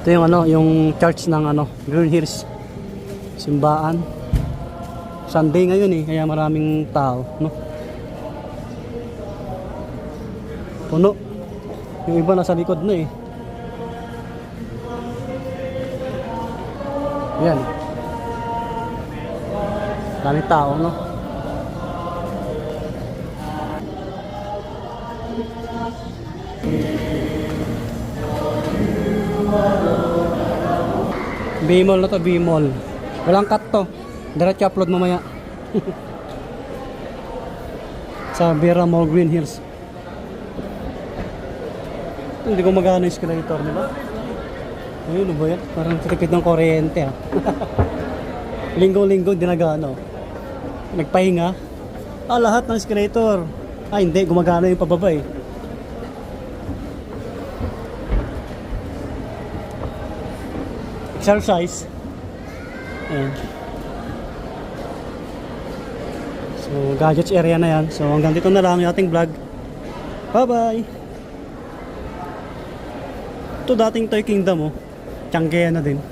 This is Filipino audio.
Ito yung ano, yung church ng ano, Green Hills Simbaan. Sunday ngayon eh, kaya maraming tao, no? Puno. Yung iba nasa likod na eh. Yan. Daming tao, no? B-mall na to, B-mall. Walang cut to. Diretso upload mamaya. Sa Vera Mall Green Hills. Hindi ko magana yung escalator nila. Ayun, ano ba yan? Parang tipid ng kuryente ha. Linggo-linggo dinagano. Nagpahinga. Lahat ng escalator. Hindi, gumagana yung pababa eh. Exercise. Ayan. So, gadgets area na yan. So, hanggang dito na lang yung ating vlog. Bye-bye! Ito dating Toy Kingdom oh. Tianggean na din.